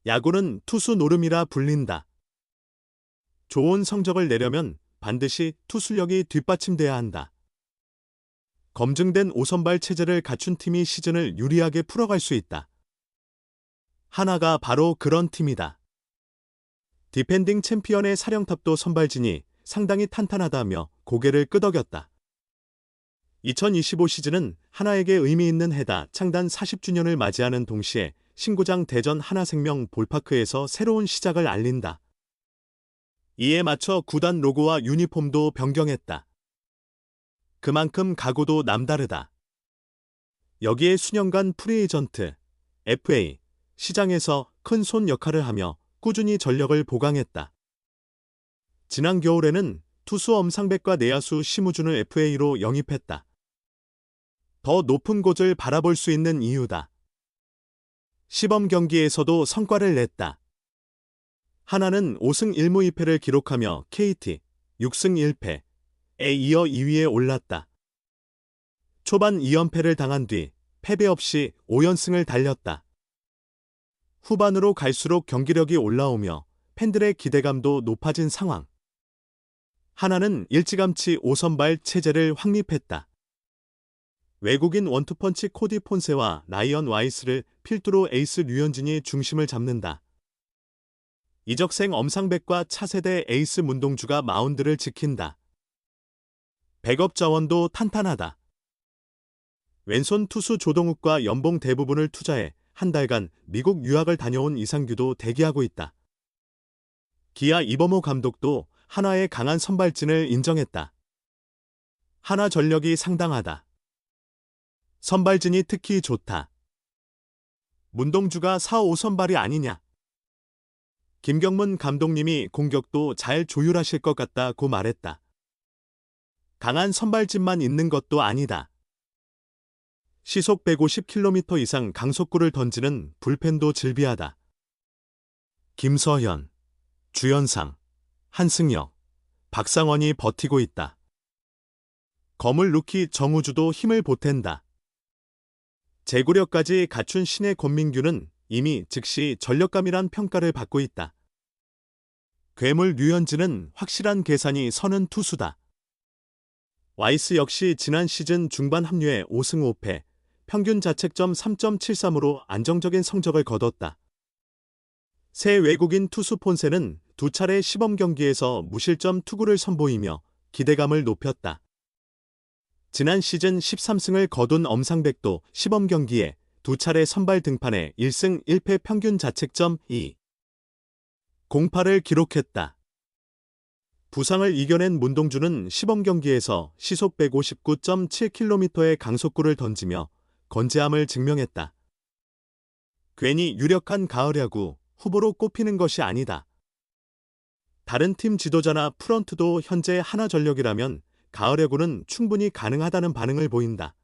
야구는 투수 노름이라 불린다. 좋은 성적을 내려면 반드시 투수력이 뒷받침돼야 한다. 검증된 5선발 체제를 갖춘 팀이 시즌을 유리하게 풀어갈 수 있다. 하나가 바로 그런 팀이다. 디펜딩 챔피언의 사령탑도 선발진이 상당히 탄탄하다며 고개를 끄덕였다. 2025 시즌은 하나에게 의미 있는 해다. 창단 40주년을 맞이하는 동시에 신구장 대전 하나생명 볼파크에서 새로운 시작을 알린다. 이에 맞춰 구단 로고와 유니폼도 변경했다. 그만큼 각오도 남다르다. 여기에 수년간 프리에이전트, FA, 시장에서 큰 손 역할을 하며 꾸준히 전력을 보강했다. 지난 겨울에는 투수 엄상백과 내야수 심우준을 FA로 영입했다. 더 높은 곳을 바라볼 수 있는 이유다. 시범 경기에서도 성과를 냈다. 하나는 5승 1무 2패를 기록하며 KT 6승 1패에 이어 2위에 올랐다. 초반 2연패를 당한 뒤 패배 없이 5연승을 달렸다. 후반으로 갈수록 경기력이 올라오며 팬들의 기대감도 높아진 상황. 하나는 일찌감치 5선발 체제를 확립했다. 외국인 원투펀치 코디 폰세와 라이언 와이스를 필두로 에이스 류현진이 중심을 잡는다. 이적생 엄상백과 차세대 에이스 문동주가 마운드를 지킨다. 백업 자원도 탄탄하다. 왼손 투수 조동욱과 연봉 대부분을 투자해 한 달간 미국 유학을 다녀온 이상규도 대기하고 있다. 기아 이범호 감독도 하나의 강한 선발진을 인정했다. 하나 전력이 상당하다. 선발진이 특히 좋다. 문동주가 4, 5선발이 아니냐. 김경문 감독님이 공격도 잘 조율하실 것 같다고 말했다. 강한 선발진만 있는 것도 아니다. 시속 150km 이상 강속구를 던지는 불펜도 즐비하다. 김서현, 주연상, 한승혁, 박상원이 버티고 있다. 거물 루키 정우주도 힘을 보탠다. 제구력까지 갖춘 신의 권민규는 이미 즉시 전력감이란 평가를 받고 있다. 괴물 류현진은 확실한 계산이 서는 투수다. 와이스 역시 지난 시즌 중반 합류해 5승 5패, 평균 자책점 3.73으로 안정적인 성적을 거뒀다. 새 외국인 투수 폰세는 두 차례 시범 경기에서 무실점 투구를 선보이며 기대감을 높였다. 지난 시즌 13승을 거둔 엄상백도 시범 경기에 두 차례 선발 등판해 1승 1패 평균 자책점 2.08을 기록했다. 부상을 이겨낸 문동주는 시범 경기에서 시속 159.7km의 강속구를 던지며 건재함을 증명했다. 괜히 유력한 가을 야구 후보로 꼽히는 것이 아니다. 다른 팀 지도자나 프런트도 현재 하나 전력이라면 가을 야구는 충분히 가능하다는 반응을 보인다.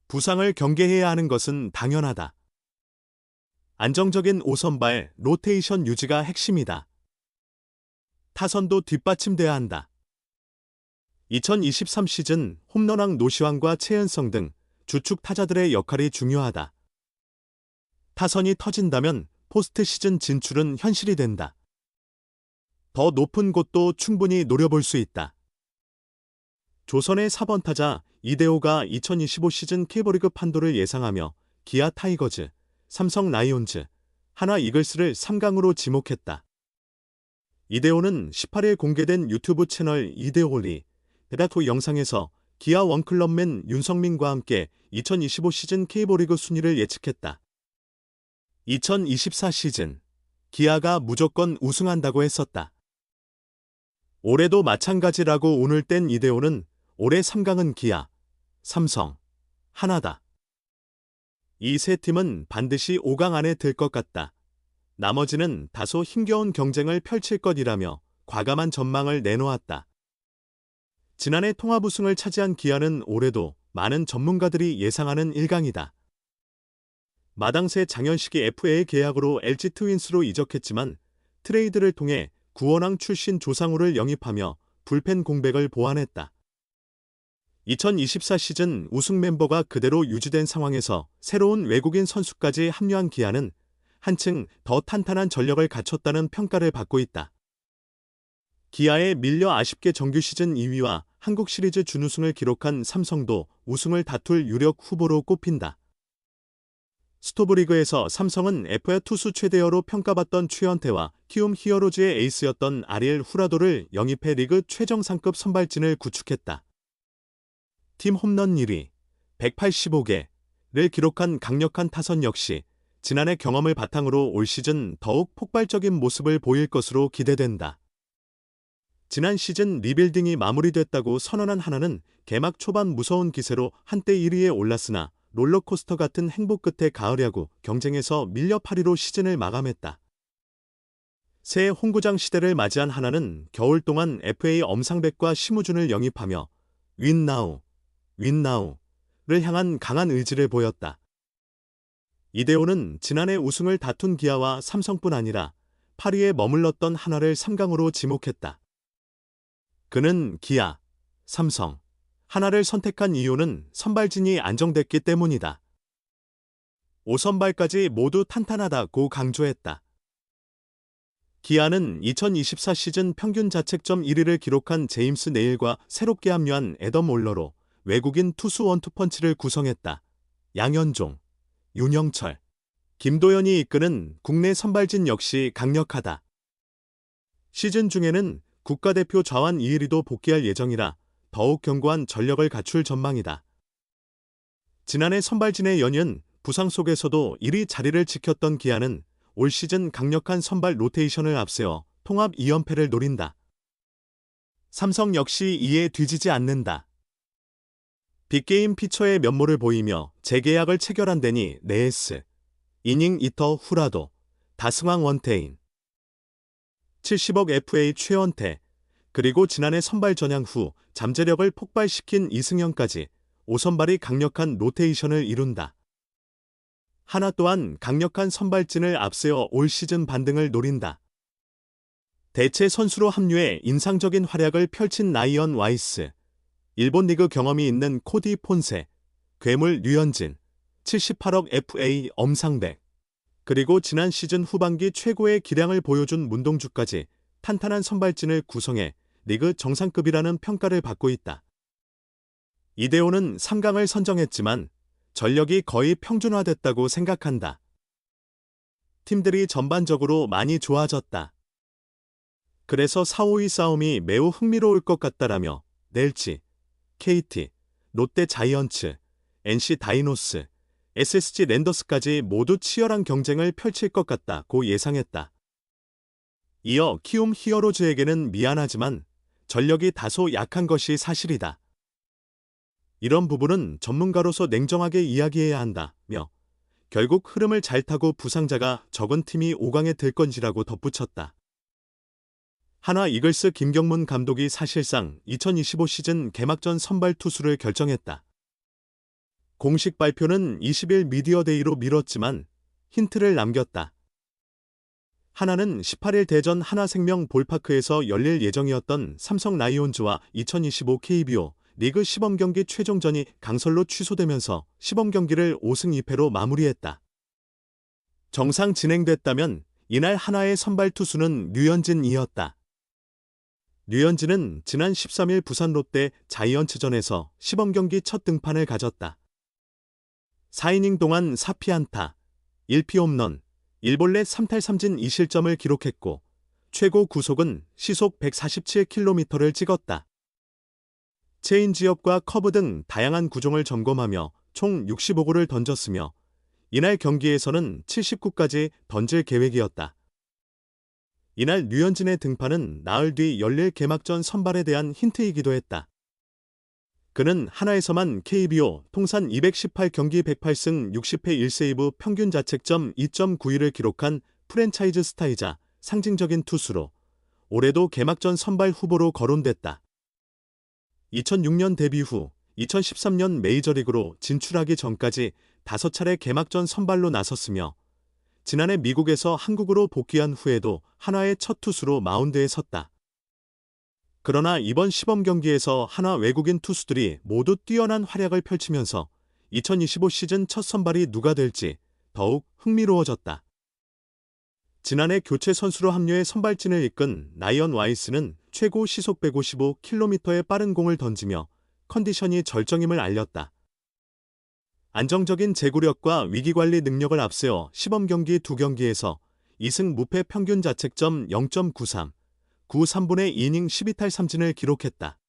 부상을 경계해야 하는 것은 당연하다. 안정적인 5선발 로테이션 유지가 핵심이다. 타선도 뒷받침돼야 한다. 2023 시즌 홈런왕 노시환과 최은성 등 주축 타자들의 역할이 중요하다. 타선이 터진다면 포스트 시즌 진출은 현실이 된다. 더 높은 곳도 충분히 노려볼 수 있다. 조선의 4번 타자 이대호가 2025 시즌 K리그 판도를 예상하며 기아 타이거즈, 삼성 라이온즈, 하나 이글스를 3강으로 지목했다. 이대호는 18일 공개된 유튜브 채널 이대호리 데라토 영상에서 기아 원클럽맨 윤성민과 함께 2025 시즌 K리그 순위를 예측했다. 2024 시즌 기아가 무조건 우승한다고 했었다. 올해도 마찬가지라고 운을 뗀 이대호는 올해 3강은 기아, 삼성, 하나다. 이 세 팀은 반드시 5강 안에 들 것 같다. 나머지는 다소 힘겨운 경쟁을 펼칠 것이라며 과감한 전망을 내놓았다. 지난해 통합 우승을 차지한 기아는 올해도 많은 전문가들이 예상하는 1강이다. 마당새 장현식이 FA 계약으로 LG 트윈스로 이적했지만 트레이드를 통해 구원왕 출신 조상우를 영입하며 불펜 공백을 보완했다. 2024 시즌 우승 멤버가 그대로 유지된 상황에서 새로운 외국인 선수까지 합류한 기아는 한층 더 탄탄한 전력을 갖췄다는 평가를 받고 있다. 기아에 밀려 아쉽게 정규 시즌 2위와 한국 시리즈 준우승을 기록한 삼성도 우승을 다툴 유력 후보로 꼽힌다. 스토브리그에서 삼성은 FA 투수 최대어로 평가받던 최현태와 키움 히어로즈의 에이스였던 아리엘 후라도를 영입해 리그 최정상급 선발진을 구축했다. 팀 홈런 1위, 185개를 기록한 강력한 타선 역시 지난해 경험을 바탕으로 올 시즌 더욱 폭발적인 모습을 보일 것으로 기대된다. 지난 시즌 리빌딩이 마무리됐다고 선언한 하나는 개막 초반 무서운 기세로 한때 1위에 올랐으나 롤러코스터 같은 행보 끝에 가을야구 경쟁에서 밀려 8위로 시즌을 마감했다. 새 홍구장 시대를 맞이한 하나는 겨울 동안 FA 엄상백과 심우준을 영입하며 윈나우, 윈나우를 향한 강한 의지를 보였다. 이대호는 지난해 우승을 다툰 기아와 삼성뿐 아니라 8위에 머물렀던 한화를 3강으로 지목했다. 그는 기아, 삼성, 하나를 선택한 이유는 선발진이 안정됐기 때문이다. 5선발까지 모두 탄탄하다고 강조했다. 기아는 2024 시즌 평균 자책점 1위를 기록한 제임스 네일과 새롭게 합류한 애덤 올러로 외국인 투수 원투펀치를 구성했다. 양현종, 윤영철, 김도현이 이끄는 국내 선발진 역시 강력하다. 시즌 중에는 국가대표 좌완 이의리도 복귀할 예정이라 더욱 견고한 전력을 갖출 전망이다. 지난해 선발진의 연이은 부상 속에서도 1위 자리를 지켰던 기아는 올 시즌 강력한 선발 로테이션을 앞세워 통합 2연패를 노린다. 삼성 역시 이에 뒤지지 않는다. 빅게임 피처의 면모를 보이며 재계약을 체결한 데니 네에스, 이닝 이터 후라도, 다승왕 원태인, 70억 FA 최원태, 그리고 지난해 선발 전향 후 잠재력을 폭발시킨 이승현까지 5선발이 강력한 로테이션을 이룬다. 하나 또한 강력한 선발진을 앞세워 올 시즌 반등을 노린다. 대체 선수로 합류해 인상적인 활약을 펼친 라이언 와이스, 일본 리그 경험이 있는 코디 폰세, 괴물 류현진, 78억 FA 엄상백, 그리고 지난 시즌 후반기 최고의 기량을 보여준 문동주까지 탄탄한 선발진을 구성해 리그 정상급이라는 평가를 받고 있다. 이대호는 3강을 선정했지만 전력이 거의 평준화됐다고 생각한다. 팀들이 전반적으로 많이 좋아졌다. 그래서 4, 5위 싸움이 매우 흥미로울 것 같다라며 넬치, KT, 롯데 자이언츠, NC 다이노스, SSG 랜더스까지 모두 치열한 경쟁을 펼칠 것 같다고 예상했다. 이어 키움 히어로즈에게는 미안하지만 전력이 다소 약한 것이 사실이다. 이런 부분은 전문가로서 냉정하게 이야기해야 한다며 결국 흐름을 잘 타고 부상자가 적은 팀이 5강에 들 건지라고 덧붙였다. 한화 이글스 김경문 감독이 사실상 2025 시즌 개막전 선발 투수를 결정했다. 공식 발표는 20일 미디어데이로 미뤘지만 힌트를 남겼다. 하나는 18일 대전 하나생명 볼파크에서 열릴 예정이었던 삼성 라이온즈와 2025 KBO 리그 시범경기 최종전이 강설로 취소되면서 시범경기를 5승 2패로 마무리했다. 정상 진행됐다면 이날 하나의 선발 투수는 류현진이었다. 류현진은 지난 13일 부산 롯데 자이언츠전에서 시범경기 첫 등판을 가졌다. 4이닝 동안 4피안타, 1피 홈런, 1볼넷 3탈3진 2실점을 기록했고 최고 구속은 시속 147km를 찍었다. 체인지업과 커브 등 다양한 구종을 점검하며 총 65구를 던졌으며 이날 경기에서는 79까지 던질 계획이었다. 이날 류현진의 등판은 나흘 뒤 열릴 개막전 선발에 대한 힌트이기도 했다. 그는 하나에서만 KBO 통산 218경기 108승 60패 1세이브 평균 자책점 2.91을 기록한 프랜차이즈 스타이자 상징적인 투수로 올해도 개막전 선발 후보로 거론됐다. 2006년 데뷔 후 2013년 메이저리그로 진출하기 전까지 5차례 개막전 선발로 나섰으며 지난해 미국에서 한국으로 복귀한 후에도 한화의 첫 투수로 마운드에 섰다. 그러나 이번 시범 경기에서 한화 외국인 투수들이 모두 뛰어난 활약을 펼치면서 2025 시즌 첫 선발이 누가 될지 더욱 흥미로워졌다. 지난해 교체 선수로 합류해 선발진을 이끈 라이언 와이스는 최고 시속 155km의 빠른 공을 던지며 컨디션이 절정임을 알렸다. 안정적인 제구력과 위기관리 능력을 앞세워 시범경기 2경기에서 2승 무패 평균 자책점 0.93, 9 3분의 2이닝 12탈 3진을 기록했다.